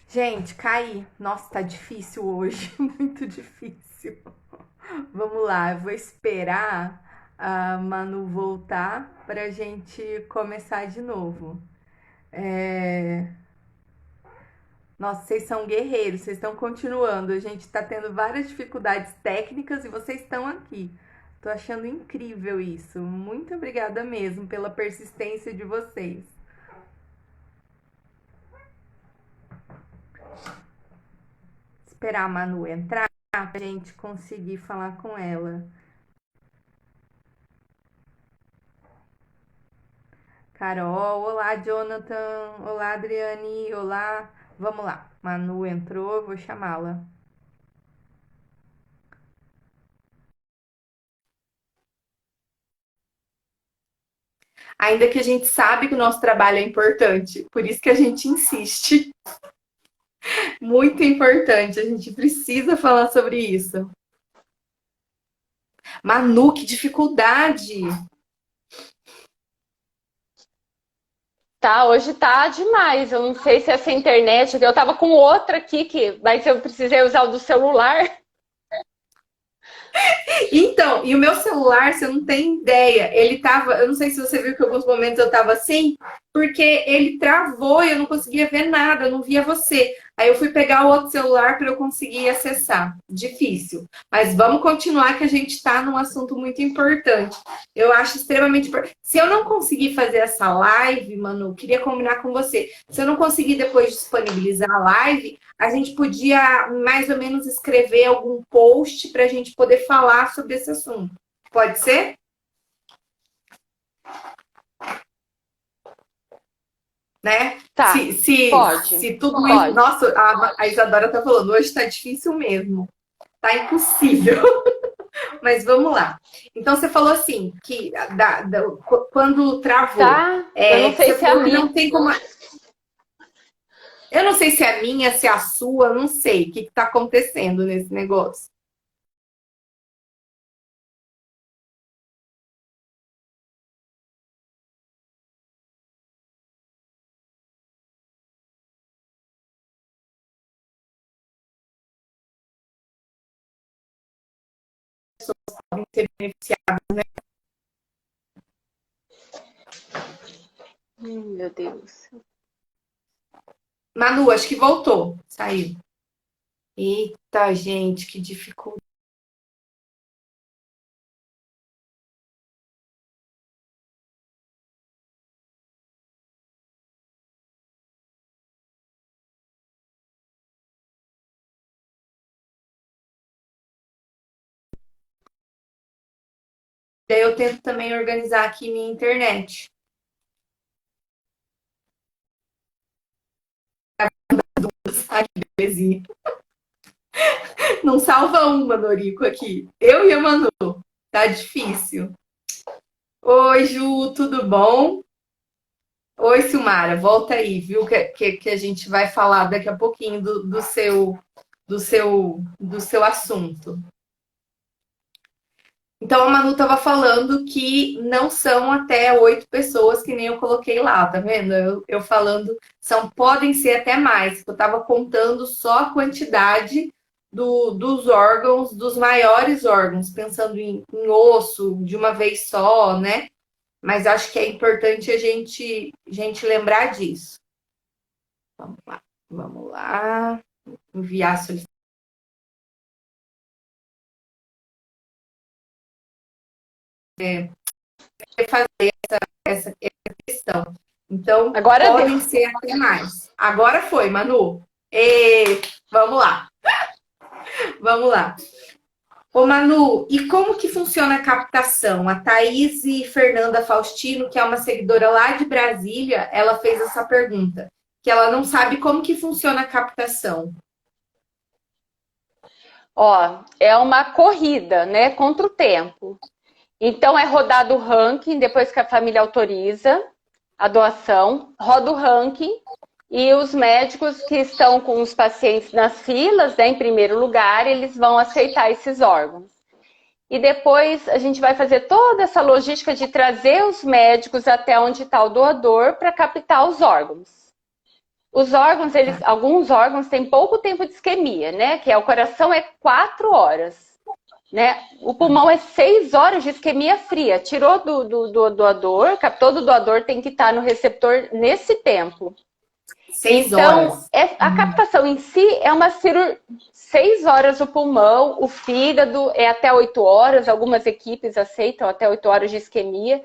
Gente, caí. Nossa, tá difícil hoje, muito difícil. Vamos lá, eu vou esperar a Manu voltar pra gente começar de novo. É... Nossa, vocês são guerreiros, vocês estão continuando. A gente tá tendo várias dificuldades técnicas e vocês estão aqui. Tô achando incrível isso. Muito obrigada mesmo pela persistência de vocês. Esperar a Manu entrar pra gente conseguir falar com ela. Carol, olá, Jonathan, olá, Adriane, olá. Vamos lá, Manu entrou, eu vou chamá-la. Ainda que a gente sabe que o nosso trabalho é importante, por isso que a gente insiste. Muito importante, a gente precisa falar sobre isso. Manu, que dificuldade! Tá, hoje tá demais. Eu não sei se essa internet. Eu tava com outra aqui, mas eu precisei usar o do celular. Então, e o meu celular, você não tem ideia, ele tava, eu não sei se você viu que em alguns momentos eu tava assim, porque ele travou e eu não conseguia ver nada, eu não via você. Aí eu fui pegar o outro celular para eu conseguir acessar. Difícil. Mas vamos continuar que a gente está num assunto muito importante. Eu acho extremamente importante. Se eu não conseguir fazer essa live, Manu, queria combinar com você. Se eu não conseguir depois disponibilizar a live, a gente podia mais ou menos escrever algum post para a gente poder falar sobre esse assunto. Pode ser? Né? Tá, pode, Se tudo isso. pode. Nossa, a Isadora tá falando, hoje tá difícil mesmo. Tá impossível. Mas vamos lá. Então você falou assim, que quando travou, Tá, eu não que sei você se é a falou que minha. não tem como. Eu não sei se é a minha, se é a sua, não sei o que está acontecendo nesse negócio. Podem ser beneficiados. Meu Deus. Manu, acho que voltou. Saiu. Eita, gente, que dificuldade. Daí eu tento também organizar aqui minha internet. Ai, que belezinha. Não salva uma, Norico, aqui. Eu e a Manu. Tá difícil. Oi, Ju, tudo bom? Oi, Silmara, volta aí, viu? Que a gente vai falar daqui a pouquinho do seu assunto. Então a Manu estava falando que não são até 8 pessoas, que nem eu coloquei lá, tá vendo? Eu falando, podem ser até mais. Eu estava contando só a quantidade dos órgãos, dos maiores órgãos, pensando em osso de uma vez só, né? Mas acho que é importante a gente lembrar disso. Vamos lá, vamos lá. Enviar a solicitação. Fazer essa questão. Então, Agora deu. podem ser até mais. Agora foi, Manu. E vamos lá, vamos lá. Ô, Manu, e como que funciona a captação? A Thaís e Fernanda Faustino, que é uma seguidora lá de Brasília, ela fez essa pergunta, que ela não sabe como que funciona a captação. Ó, é uma corrida, né, contra o tempo. Então é rodado o ranking depois que a família autoriza a doação, roda o ranking e os médicos que estão com os pacientes nas filas, né, em primeiro lugar, eles vão aceitar esses órgãos. E depois a gente vai fazer toda essa logística de trazer os médicos até onde está o doador para captar os órgãos. Os órgãos, alguns órgãos têm pouco tempo de isquemia, né? Que é o coração é 4 horas, né? O pulmão é 6 horas de isquemia fria. Tirou do doador, captou do doador, tem que estar no receptor nesse tempo. 6 Então, horas. a captação em si é uma cirurgia. 6 horas o pulmão, o fígado é até 8 horas, algumas equipes aceitam até 8 horas de isquemia.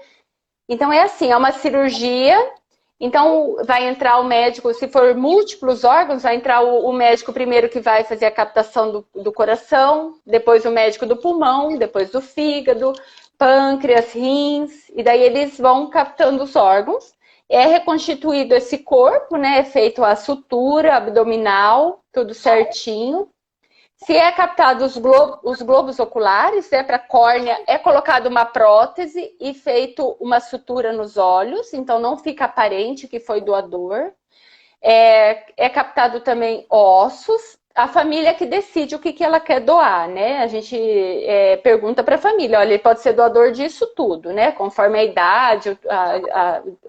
Então é assim, é uma cirurgia. Então vai entrar o médico, se for múltiplos órgãos, vai entrar o médico primeiro que vai fazer a captação do coração, depois o médico do pulmão, depois do fígado, pâncreas, rins, e daí eles vão captando os órgãos. É reconstituído esse corpo, né? É feito a sutura abdominal, tudo certinho. Se é captado os globos oculares, né, para a córnea, é colocada uma prótese e feito uma sutura nos olhos, então não fica aparente que foi doador. É captado também ossos. A família que decide o que ela quer doar, né? A gente pergunta para a família, olha, ele pode ser doador disso tudo, né? Conforme a idade,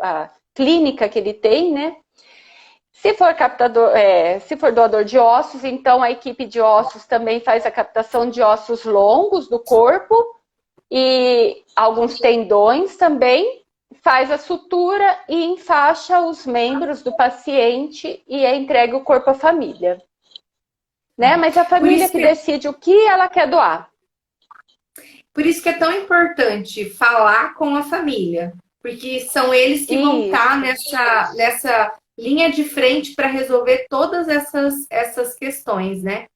a clínica que ele tem, né? Se for doador de ossos, então a equipe de ossos também faz a captação de ossos longos do corpo e alguns tendões também, faz a sutura e enfaixa os membros do paciente e é entregue o corpo à família. Né? Mas é a família que decide o que ela quer doar. Por isso que é tão importante falar com a família, porque são eles que vão estar nessa linha de frente para resolver todas essas questões, né?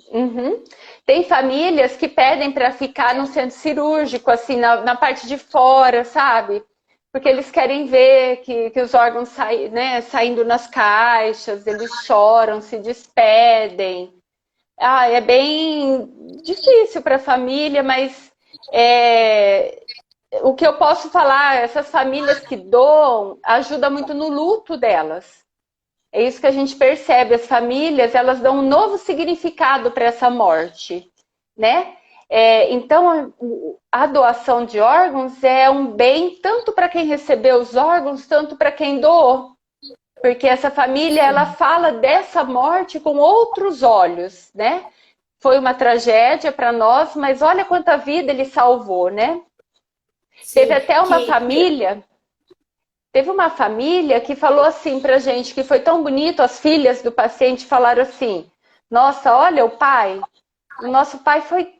Uhum. Tem famílias que pedem para ficar no centro cirúrgico, assim, na parte de fora, sabe? Porque eles querem ver que os órgãos saindo nas caixas, eles choram, se despedem. É bem difícil para a família, mas o que eu posso falar, essas famílias que doam, ajuda muito no luto delas. É isso que a gente percebe, as famílias, elas dão um novo significado para essa morte, né? Então, a doação de órgãos é um bem tanto para quem recebeu os órgãos, tanto para quem doou. Porque essa família, ela fala dessa morte com outros olhos, né? Foi uma tragédia para nós, mas olha quanta vida ele salvou, né? Sim, teve até uma família... Teve uma família que falou assim pra gente, que foi tão bonito, as filhas do paciente falaram assim, nossa, olha o nosso pai foi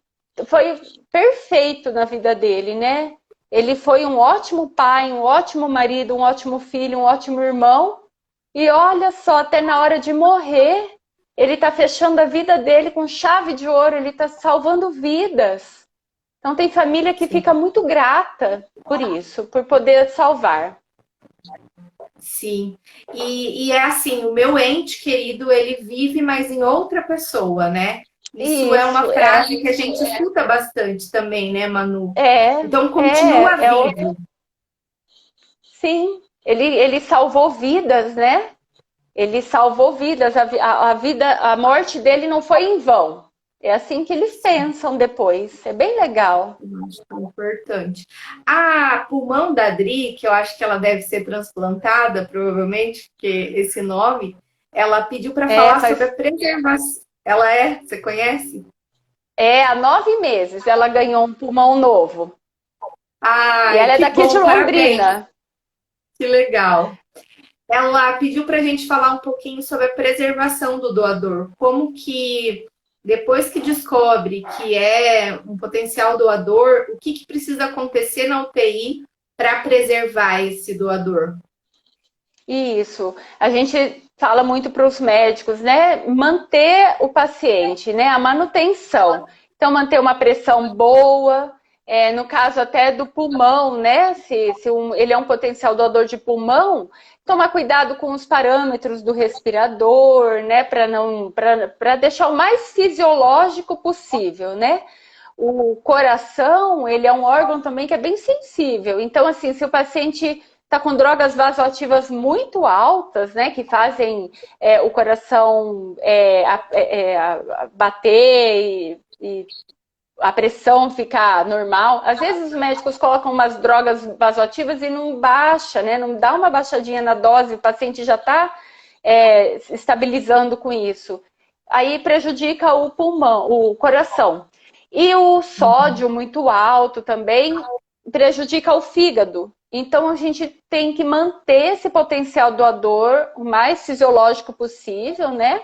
perfeito na vida dele, né? Ele foi um ótimo pai, um ótimo marido, um ótimo filho, um ótimo irmão, e olha só, até na hora de morrer, ele tá fechando a vida dele com chave de ouro, ele tá salvando vidas. Então tem família que fica muito grata por isso, por poder salvar. Sim, e é assim, o meu ente querido, ele vive, mas em outra pessoa, né? Isso é uma frase que a gente escuta bastante também, né, Manu? Então continua vivo. Sim, ele salvou vidas, né? Ele salvou vidas, a morte dele não foi em vão. É assim que eles pensam depois. É bem legal. Importante. A pulmão da Adri, que eu acho que ela deve ser transplantada, provavelmente, porque esse nome, ela pediu para falar sobre a preservação. Ela você conhece? Há 9 meses ela ganhou um pulmão novo. Ah, e ela é daqui de Londrina. Parabéns. Que legal. Ela pediu para a gente falar um pouquinho sobre a preservação do doador. Como que depois que descobre que é um potencial doador, o que precisa acontecer na UTI para preservar esse doador? Isso. A gente fala muito para os médicos, né? Manter o paciente, né? A manutenção. Então, manter uma pressão boa, no caso até do pulmão, né? Se ele é um potencial doador de pulmão, tomar cuidado com os parâmetros do respirador, né? Para deixar o mais fisiológico possível, né? O coração, ele é um órgão também que é bem sensível. Então, assim, se o paciente está com drogas vasoativas muito altas, né? Que fazem o coração bater e a pressão ficar normal. Às vezes os médicos colocam umas drogas vasoativas e não baixa, né? Não dá uma baixadinha na dose, o paciente já está estabilizando com isso. Aí prejudica o pulmão, o coração. E o sódio muito alto também prejudica o fígado. Então a gente tem que manter esse potencial doador o mais fisiológico possível, né?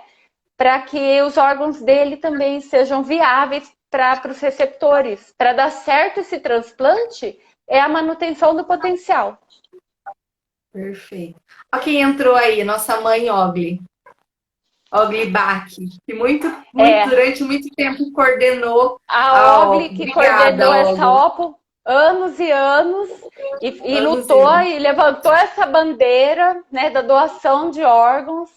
Para que os órgãos dele também sejam viáveis para os receptores. Para dar certo esse transplante, é a manutenção do potencial. Perfeito. Olha quem entrou aí, nossa mãe Ogli. Ogli Bach, que durante muito tempo coordenou a Ogli, que Obrigada, coordenou essa Ogli. OPO anos e anos, e Anos lutou anos. e levantou essa bandeira, né, da doação de órgãos,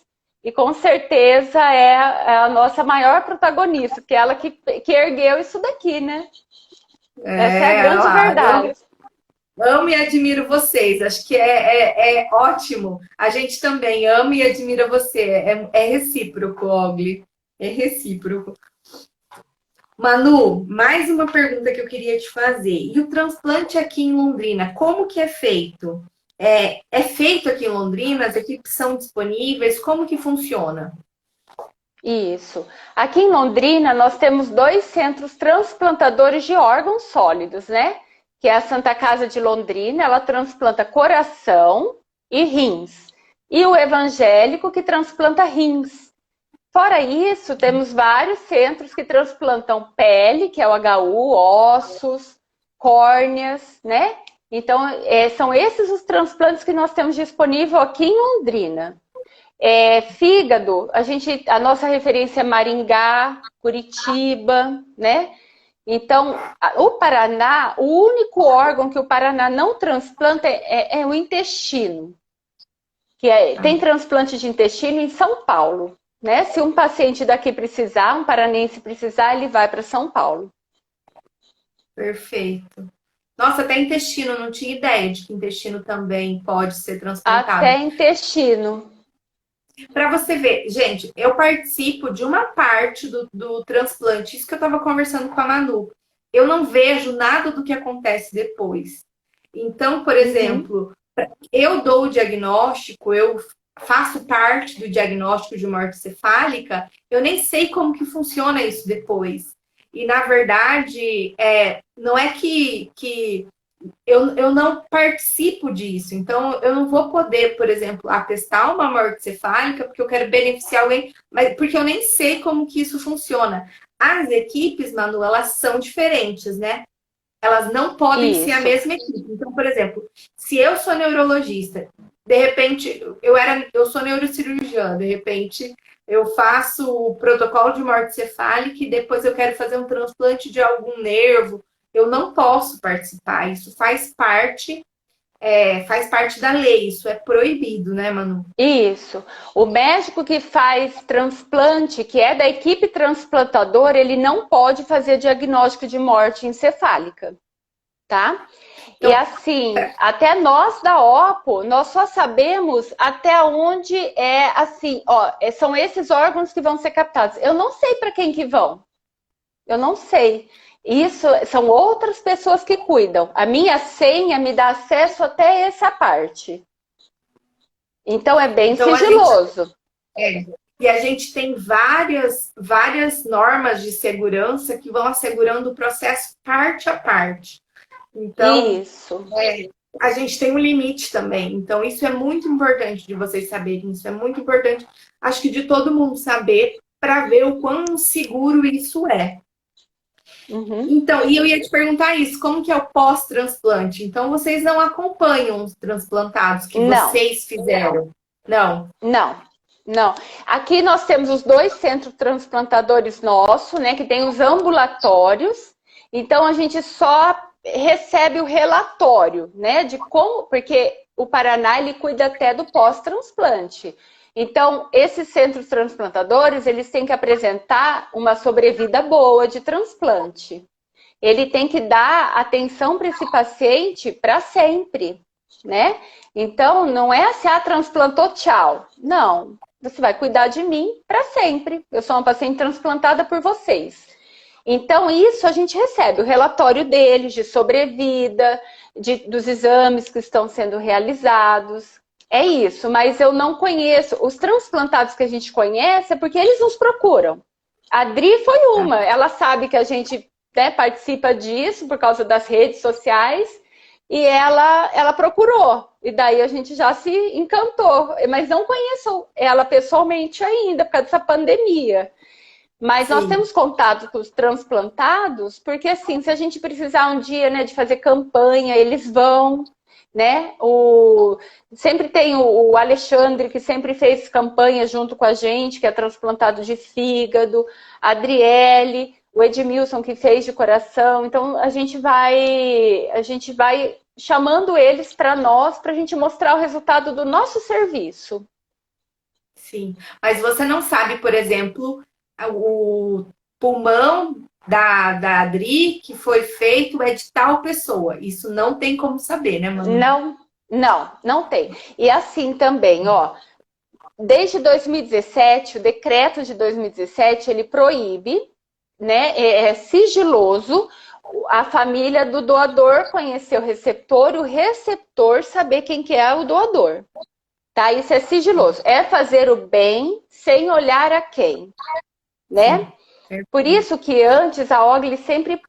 e com certeza é a nossa maior protagonista, que é ela que ergueu isso daqui, né? Essa é a grande verdade. Amo e admiro vocês. Acho que é ótimo. A gente também ama e admira você. É recíproco, Ogli. É recíproco. Manu, mais uma pergunta que eu queria te fazer. E o transplante aqui em Londrina, como que é feito? É feito aqui em Londrina? As equipes são disponíveis? Como que funciona? Isso. Aqui em Londrina, nós temos 2 centros transplantadores de órgãos sólidos, né? Que é a Santa Casa de Londrina, ela transplanta coração e rins. E o Evangélico, que transplanta rins. Fora isso, temos vários centros que transplantam pele, que é o HU, ossos, córneas, né? Então, são esses os transplantes que nós temos disponível aqui em Londrina. Fígado, a nossa referência é Maringá, Curitiba, né? Então, o Paraná, o único órgão que o Paraná não transplanta é o intestino. Tem transplante de intestino em São Paulo, né? Se um paciente daqui precisar, um paranense precisar, ele vai para São Paulo. Perfeito. Nossa, até intestino, não tinha ideia de que intestino também pode ser transplantado. Até intestino. Para você ver, gente, eu participo de uma parte do transplante, isso que eu estava conversando com a Manu. Eu não vejo nada do que acontece depois. Então, por exemplo, eu dou o diagnóstico, eu faço parte do diagnóstico de morte cefálica, eu nem sei como que funciona isso depois. E, na verdade, não é que eu não participo disso, então eu não vou poder, por exemplo, atestar uma morte cefálica porque eu quero beneficiar alguém, mas porque eu nem sei como que isso funciona. As equipes, Manu, elas são diferentes, né? Elas não podem ser a mesma equipe. Então, por exemplo, se eu sou neurologista, de repente, eu sou neurocirurgiã, de repente eu faço o protocolo de morte cefálica e depois eu quero fazer um transplante de algum nervo, eu não posso participar. Isso faz parte da lei, isso é proibido, né, Manu? Isso. O médico que faz transplante, que é da equipe transplantadora, ele não pode fazer diagnóstico de morte encefálica, tá? Então, e assim, até nós da OPO, nós só sabemos até onde são esses órgãos que vão ser captados. Eu não sei para quem que vão. Eu não sei. Isso são outras pessoas que cuidam. A minha senha me dá acesso até essa parte. Então é bem sigiloso. E a gente tem várias normas de segurança que vão assegurando o processo parte a parte. Então, isso. A gente tem um limite também. Então, isso é muito importante de vocês saberem. Isso é muito importante, acho que de todo mundo saber, para ver o quão seguro isso é. Então, e eu ia te perguntar isso, como que é o pós-transplante? Então, vocês não acompanham os transplantados que vocês fizeram? Não. Aqui nós temos os 2 centros transplantadores nossos, né, que tem os ambulatórios. Então, a gente só recebe o relatório, né, de como, porque o Paraná, ele cuida até do pós-transplante. Então, esses centros transplantadores, eles têm que apresentar uma sobrevida boa de transplante. Ele tem que dar atenção para esse paciente para sempre, né? Então, não é assim, transplantou, tchau. Não, você vai cuidar de mim para sempre. Eu sou uma paciente transplantada por vocês. Então, isso a gente recebe, o relatório deles de sobrevida, dos exames que estão sendo realizados. É isso, mas eu não conheço. Os transplantados que a gente conhece é porque eles nos procuram. A Adri foi Tá. uma, ela sabe que a gente, né, participa disso por causa das redes sociais e ela procurou. E daí a gente já se encantou, mas não conheço ela pessoalmente ainda por causa dessa pandemia. Mas nós Sim. temos contato com os transplantados, porque assim, se a gente precisar um dia, né, de fazer campanha, eles vão, né? Sempre tem o Alexandre, que sempre fez campanha junto com a gente, que é transplantado de fígado, a Adriele, o Edmilson, que fez de coração. Então a gente vai chamando eles para nós, para a gente mostrar o resultado do nosso serviço. Sim, mas você não sabe, por exemplo, o pulmão da Adri que foi feito é de tal pessoa. Isso não tem como saber, né, Manu? Não, não tem. E assim também, ó, desde 2017, o decreto de 2017, ele proíbe, né, é sigiloso a família do doador conhecer o receptor e o receptor saber quem que é o doador. Tá? Isso é sigiloso. É fazer o bem sem olhar a quem, Sim, né? Por perfeito. isso que antes a Ogli sempre,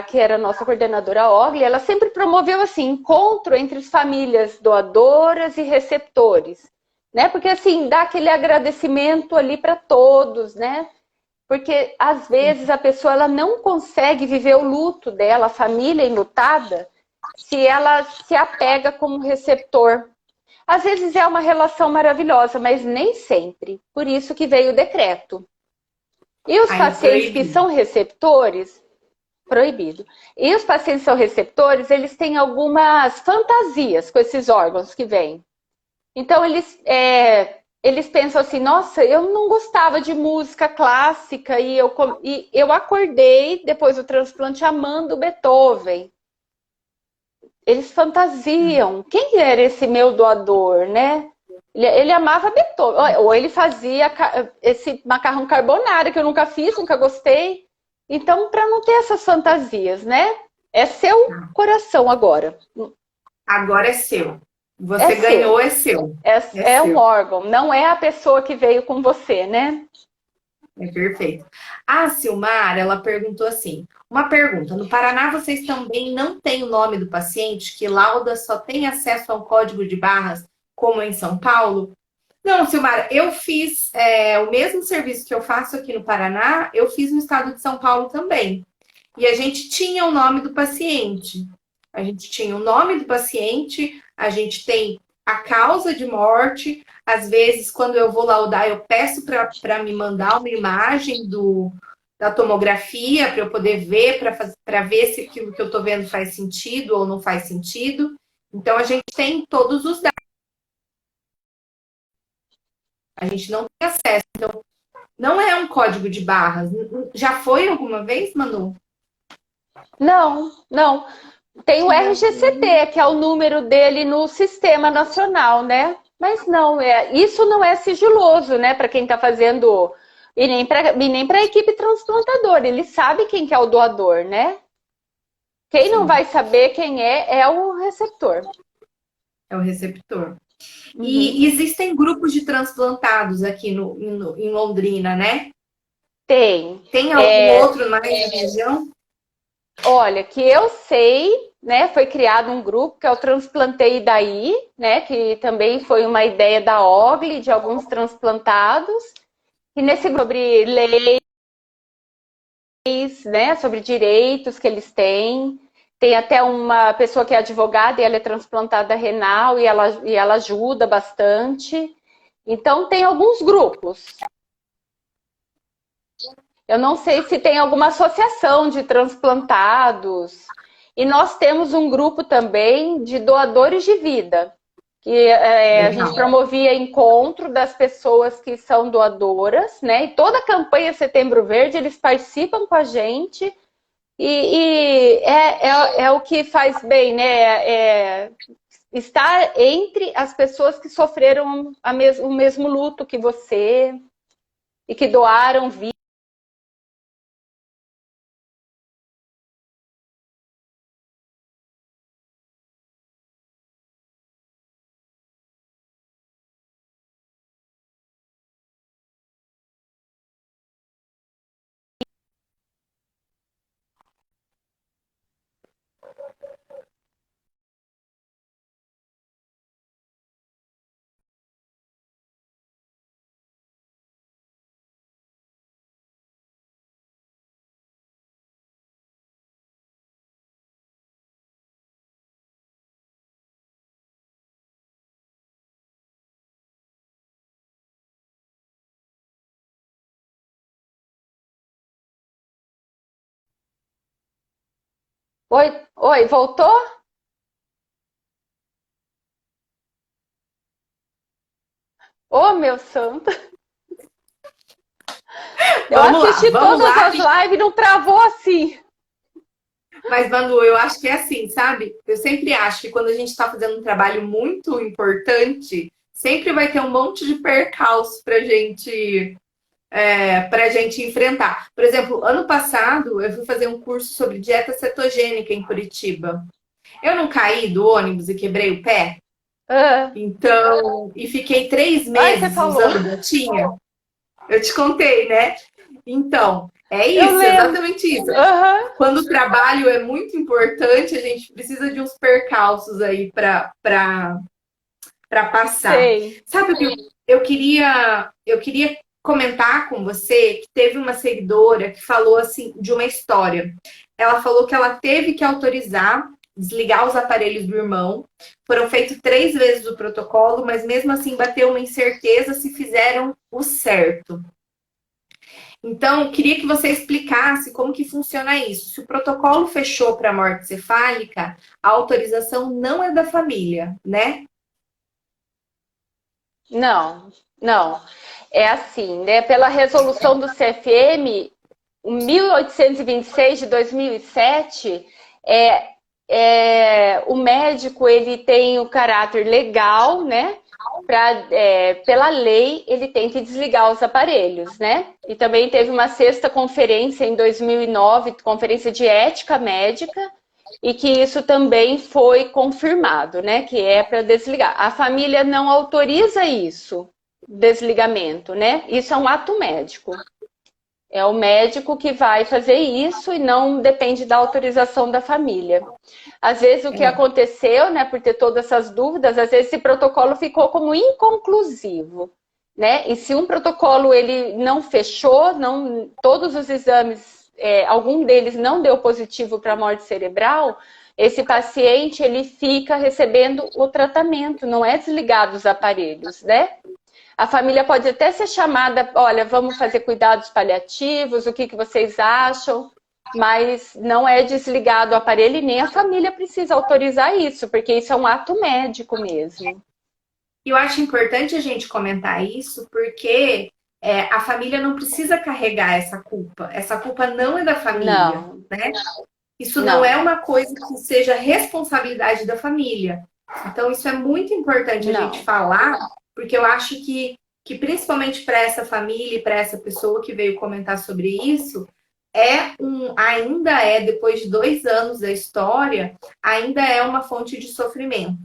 que era a nossa coordenadora a Ogli, ela sempre promoveu assim, encontro entre as famílias doadoras e receptores, né? Porque assim, dá aquele agradecimento ali para todos, né? Porque às vezes a pessoa ela não consegue viver o luto dela, a família enlutada, se ela se apega como receptor. Às vezes é uma relação maravilhosa, mas nem sempre. Por isso que veio o decreto. E os Aí pacientes que proibido. são receptores, proibido. E os pacientes que são receptores, eles têm algumas fantasias com esses órgãos que vêm. Então, eles pensam assim, nossa, eu não gostava de música clássica e eu acordei depois do transplante amando Beethoven. Eles fantasiam. Quem era esse meu doador, né? Ele amava Beethoven. Ou ele fazia esse macarrão carbonara, que eu nunca fiz, nunca gostei. Então, para não ter essas fantasias, né? É seu coração agora. Agora é seu. É Você ganhou, seu. é seu. É É um seu. órgão, não é a pessoa que veio com você, né? É perfeito. A Silmar, ela perguntou assim: uma pergunta, no Paraná vocês também não têm o nome do paciente, que lauda só tem acesso ao código de barras, como em São Paulo? Não, Silmar, eu fiz o mesmo serviço que eu faço aqui no Paraná, eu fiz no estado de São Paulo também. E a gente tinha o nome do paciente. A gente tinha o nome do paciente, a gente tem a causa de morte. Às vezes, quando eu vou laudar, eu peço para me mandar uma imagem da tomografia para eu poder ver, para ver se aquilo que eu estou vendo faz sentido ou não faz sentido. Então, a gente tem todos os dados. A gente não tem acesso. Então, não é um código de barras. Já foi alguma vez, Manu? Não, não. Tem o Não. RGCT, que é o número dele no Sistema Nacional, né? Mas não, isso não é sigiloso, né? Para quem está fazendo. E nem para a equipe transplantadora. Ele sabe quem que é o doador, né? Quem não Sim, vai saber quem é o receptor. é o receptor. Uhum. E existem grupos de transplantados aqui em Londrina, né? Tem. Tem algum outro mais na região? Olha, que eu sei, né? Foi criado um grupo que é o Transplantei Daí, né? Que também foi uma ideia da OGLI, de alguns transplantados. E nesse grupo sobre leis, né? Sobre direitos que eles têm. Tem até uma pessoa que é advogada e ela é transplantada renal e ela ajuda bastante. Então tem alguns grupos. Eu não sei se tem alguma associação de transplantados. E nós temos um grupo também de doadores de vida, que a gente Legal. promovia encontro das pessoas que são doadoras, né? E toda a campanha Setembro Verde, eles participam com a gente. E é o que faz bem, né? Estar entre as pessoas que sofreram o mesmo luto que você e que doaram vida. Oi, oi, voltou? Ô, meu santo. Eu assisti Vamos todas lá. as lives e não travou assim. Mas, Manu, eu acho que é assim, sabe? Eu sempre acho que quando a gente está fazendo um trabalho muito importante, sempre vai ter um monte de percalço para gente enfrentar. Por exemplo, ano passado eu fui fazer um curso sobre dieta cetogênica em Curitiba. Eu não caí do ônibus e quebrei o pé, Ah, então, e fiquei três ai, você meses falou. usando botinha. Eu te contei, né? Então, é Eu isso, lembro. exatamente isso. Aham, Quando o trabalho é muito importante, a gente precisa de uns percalços aí para passar. sei. Sabe o que eu queria comentar com você que teve uma seguidora que falou assim de uma história. Ela falou que ela teve que autorizar desligar os aparelhos do irmão. Foram feitos 3 vezes o protocolo, mas mesmo assim bateu uma incerteza se fizeram o certo. Então, queria que você explicasse como que funciona isso. Se o protocolo fechou para morte cefálica, a autorização não é da família, né? Não, não. É assim, né? Pela resolução do CFM, o 1826 de 2007, o médico ele tem o caráter legal, né? Pela lei, ele tem que desligar os aparelhos, né? E também teve uma sexta conferência em 2009, conferência de ética médica, e que isso também foi confirmado, né? Que é para desligar. A família não autoriza isso, desligamento, né? Isso é um ato médico. É o médico que vai fazer isso e não depende da autorização da família. Às vezes o que É. aconteceu, né, por ter todas essas dúvidas, às vezes esse protocolo ficou como inconclusivo, né? E se um protocolo ele não fechou, não todos os exames, algum deles não deu positivo para morte cerebral, esse paciente ele fica recebendo o tratamento, não é desligado os aparelhos, né? A família pode até ser chamada, olha, vamos fazer cuidados paliativos, o que vocês acham? Mas não é desligado o aparelho e nem a família precisa autorizar isso, porque isso é um ato médico mesmo. E eu acho importante a gente comentar isso, porque a família não precisa carregar essa culpa. Essa culpa não é da família, Não, né? Isso não é não, uma coisa que seja responsabilidade da família. Então, isso é muito importante a gente não. falar, porque eu acho que principalmente para essa família e para essa pessoa que veio comentar sobre isso, ainda é, depois de 2 anos da história, ainda é uma fonte de sofrimento.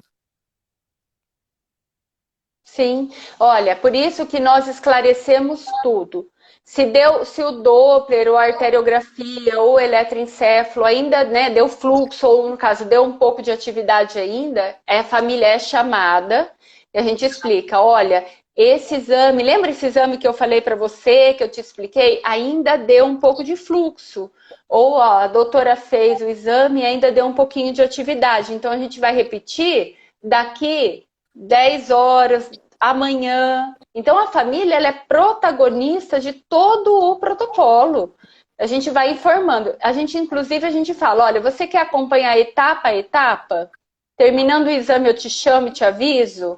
Sim, olha, por isso que nós esclarecemos tudo. Se o Doppler, ou a arteriografia, ou o eletroencefalo ainda, né, deu fluxo, ou no caso deu um pouco de atividade ainda, a família é chamada e a gente explica, olha, esse exame, lembra esse exame que eu falei para você, que eu te expliquei? Ainda deu um pouco de fluxo. Ou ó, a doutora fez o exame e ainda deu um pouquinho de atividade. Então a gente vai repetir daqui 10 horas, amanhã. Então a família ela é protagonista de todo o protocolo. A gente vai informando. Inclusive, a gente fala, olha, você quer acompanhar etapa a etapa? Terminando o exame, eu te chamo e te aviso?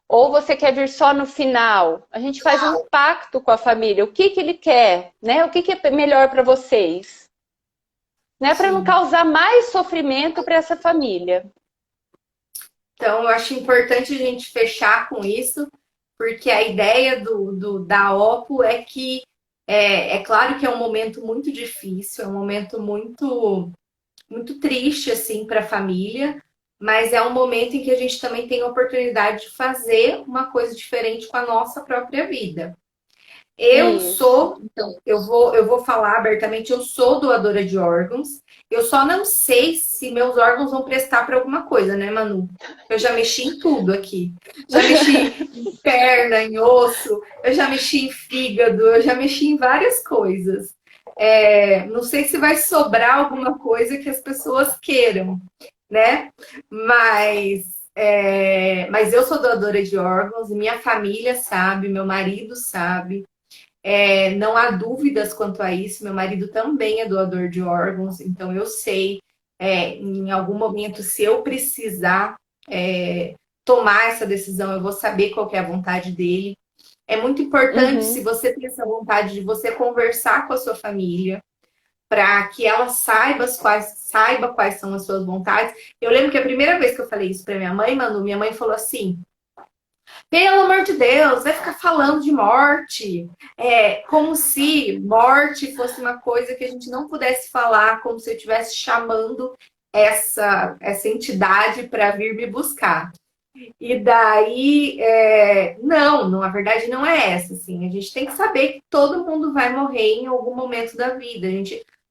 Ou você quer vir só no final? A gente faz um pacto com a família. O que ele quer, né? O que é melhor para vocês? Né? Para não Sim. causar mais sofrimento para essa família. Então, eu acho importante a gente fechar com isso, porque a ideia da OPO é que é claro que é um momento muito difícil, é um momento muito, muito triste assim para a família, mas é um momento em que a gente também tem a oportunidade de fazer uma coisa diferente com a nossa própria vida. Isso. Então, eu vou falar abertamente, eu sou doadora de órgãos. Eu só não sei se meus órgãos vão prestar para alguma coisa, né, Manu? Eu já mexi em tudo aqui. Já mexi em perna, em osso, eu já mexi em fígado, eu já mexi em várias coisas. Não sei se vai sobrar alguma coisa que as pessoas queiram, né? Mas eu sou doadora de órgãos, minha família sabe, meu marido sabe. Não há dúvidas quanto a isso. Meu marido também é doador de órgãos, então eu sei. em algum momento, se eu precisar tomar essa decisão, eu vou saber qual que é a vontade dele. É muito importante, se Uhum. você tem essa vontade de você conversar com a sua família, para que ela saiba quais são as suas vontades. Eu lembro que a primeira vez que eu falei isso para minha mãe, Manu, minha mãe falou assim: pelo amor de Deus, vai ficar falando de morte. Como se morte fosse uma coisa que a gente não pudesse falar, como se eu estivesse chamando essa entidade para vir me buscar. E daí, não, na verdade não é essa, assim. A gente tem que saber que todo mundo vai morrer em algum momento da vida.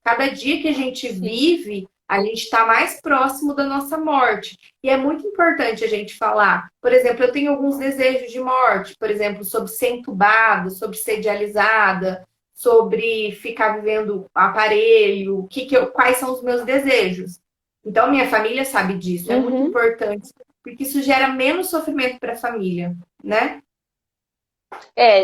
Cada dia que a gente vive, a gente está mais próximo da nossa morte. E é muito importante a gente falar. Por exemplo, eu tenho alguns desejos de morte, por exemplo, sobre ser entubado, sobre ser dialisada, sobre ficar vivendo aparelho, quais são os meus desejos. Então, minha família sabe disso, é muito Uhum. importante, porque isso gera menos sofrimento para a família, né?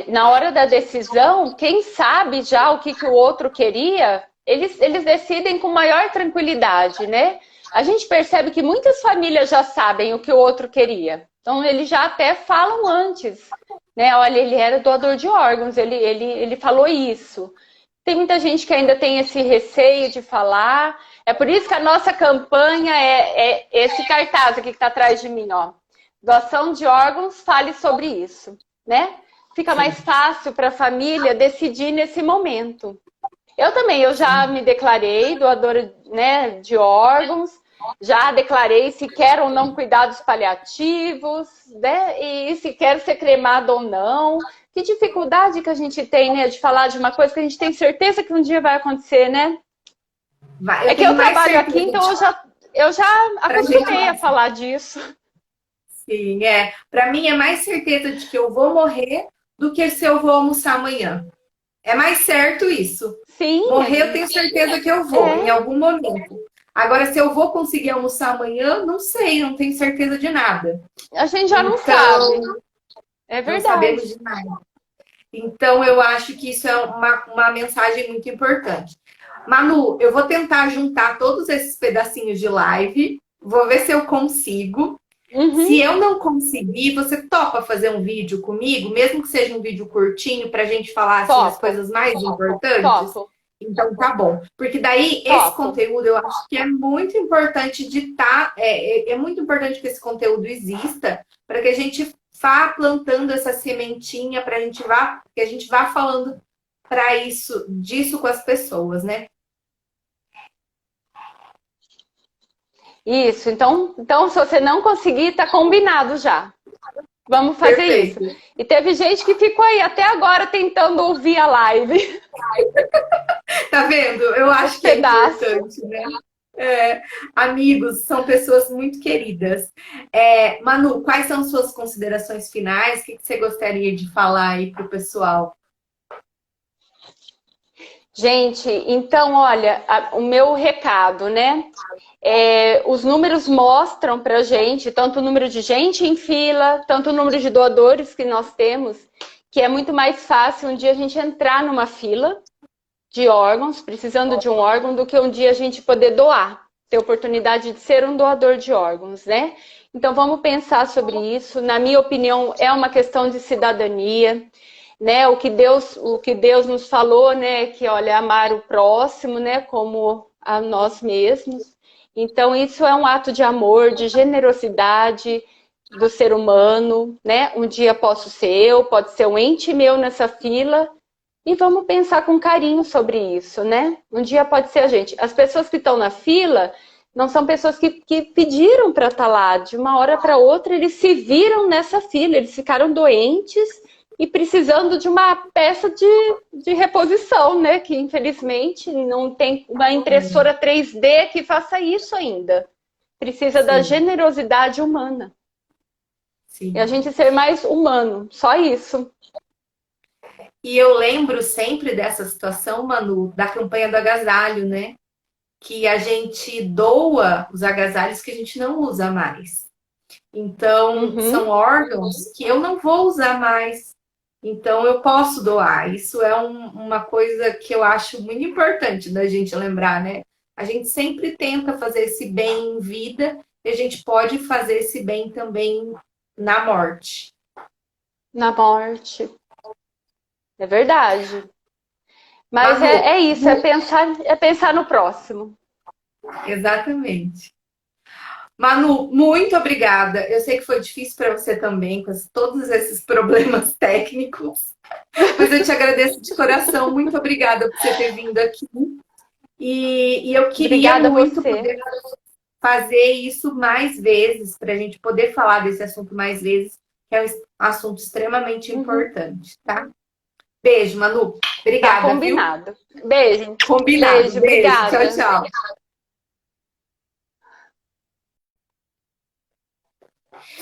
Na hora da decisão, quem sabe já o que, que o outro queria, eles decidem com maior tranquilidade, né? A gente percebe que muitas famílias já sabem o que o outro queria. Então, eles já até falam antes, né? Olha, ele era doador de órgãos, ele falou isso. Tem muita gente que ainda tem esse receio de falar. É por isso que a nossa campanha é esse cartaz aqui que está atrás de mim, ó. Doação de órgãos, fale sobre isso, né? Fica Sim, mais fácil para a família decidir nesse momento. Eu também, eu já sim. me declarei doadora, né, de órgãos, já declarei se quero ou não cuidados paliativos, né, e se quero ser cremada ou não. Que dificuldade que a gente tem, né, de falar de uma coisa que a gente tem certeza que um dia vai acontecer, né? Eu É que eu tenho mais trabalho aqui, certeza então eu já para a gente. acostumei a falar disso. Sim, é. Para mim é mais certeza de que eu vou morrer do que se eu vou almoçar amanhã. É mais certo isso. Sim, Morrer eu tenho certeza que eu vou, em é, algum momento. Agora, se eu vou conseguir almoçar amanhã, não sei, não tenho certeza de nada. a gente já não Então, sabe. É não verdade. sabemos de nada. Então, eu acho que isso é uma mensagem muito importante. Manu, eu vou tentar juntar todos esses pedacinhos de live, vou ver se eu consigo. Se Uhum, eu não conseguir, você topa fazer um vídeo comigo, mesmo que seja um vídeo curtinho, para a gente falar assim as topo, coisas mais importantes? topo, Então tá bom. Porque daí esse topo. conteúdo eu acho que é muito importante de estar. É muito importante que esse conteúdo exista para que a gente vá plantando essa sementinha, para que a gente vá falando para disso com as pessoas, né? Isso, então se você não conseguir, tá combinado já. Vamos fazer isso. Perfeito. E teve gente que ficou aí até agora tentando ouvir a live, Tá vendo? Eu os acho que é pedaços. importante, né? Amigos, são pessoas muito queridas. Manu, quais são suas considerações finais? O que você gostaria de falar aí para o pessoal? Gente, então, olha, o meu recado, né? Os números mostram pra gente, tanto o número de gente em fila, tanto o número de doadores que nós temos, que é muito mais fácil um dia a gente entrar numa fila de órgãos, precisando de um órgão, do que um dia a gente poder doar, ter oportunidade de ser um doador de órgãos, né? Então vamos pensar sobre isso. Na minha opinião, é uma questão de cidadania, né? O que Deus nos falou, né? Que olha, amar o próximo, né? Como a nós mesmos. Então isso é um ato de amor, de generosidade do ser humano, né? Um dia posso ser eu, pode ser um ente meu nessa fila. E vamos pensar com carinho sobre isso, né? Um dia pode ser a gente. As pessoas que estão na fila não são pessoas que pediram para estar lá. De uma hora para outra, eles se viram nessa fila. Eles ficaram doentes e precisando de uma peça de reposição, né? Que infelizmente não tem uma impressora 3D que faça isso ainda. Precisa da Sim, generosidade humana. E a sim. gente ser mais humano. Só isso. E eu lembro sempre dessa situação, Manu, da campanha do agasalho, né? Que a gente doa os agasalhos que a gente não usa mais. Então, são Uhum. órgãos que eu não vou usar mais. Então, eu posso doar. Isso é uma coisa que eu acho muito importante da gente lembrar, né? A gente sempre tenta fazer esse bem em vida e a gente pode fazer esse bem também na morte. Na morte. É verdade. Mas Manu, é isso, é pensar no próximo. exatamente. Manu, muito obrigada. Eu sei que foi difícil para você também, com todos esses problemas técnicos, mas eu te agradeço de coração. Muito obrigada por você ter vindo aqui. E eu queria Obrigada a muito você. poder fazer isso mais vezes, para a gente poder falar desse assunto mais vezes, que é um assunto extremamente Uhum. importante, tá? Beijo, Manu. Tá Obrigada, viu? combinado. Beijo. Combinado. Beijo, Beijo. Tchau, obrigada. tchau.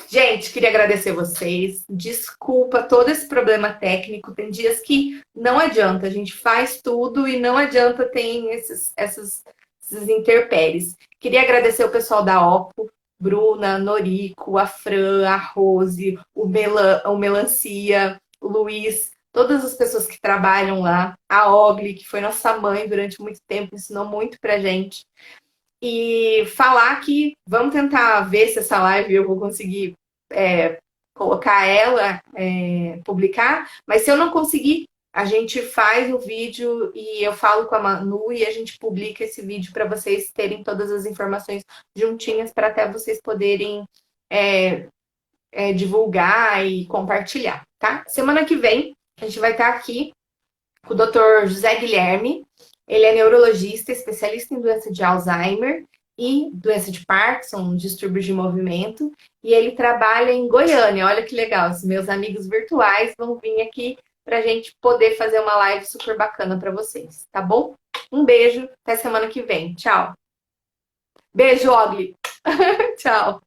Gente, queria agradecer vocês. Desculpa todo esse problema técnico. Tem dias que não adianta, a gente faz tudo e não adianta, tem esses intempéries. Queria agradecer o pessoal da OPPO, Bruna, Noriko, a Fran, a Rose, o Melancia, o Luiz, todas as pessoas que trabalham lá, a Ogli, que foi nossa mãe durante muito tempo, ensinou muito pra gente. E falar que vamos tentar ver se essa live eu vou conseguir colocar ela, publicar, mas se eu não conseguir, a gente faz o vídeo e eu falo com a Manu e a gente publica esse vídeo para vocês terem todas as informações juntinhas para até vocês poderem divulgar e compartilhar, tá? Semana que vem a gente vai estar aqui com o Dr. José Guilherme. Ele é neurologista, especialista em doença de Alzheimer e doença de Parkinson, distúrbios de movimento. E ele trabalha em Goiânia. Olha que legal, os meus amigos virtuais vão vir aqui para a gente poder fazer uma live super bacana para vocês, tá bom? Um beijo, até semana que vem. Tchau. Beijo, Ogli. Tchau.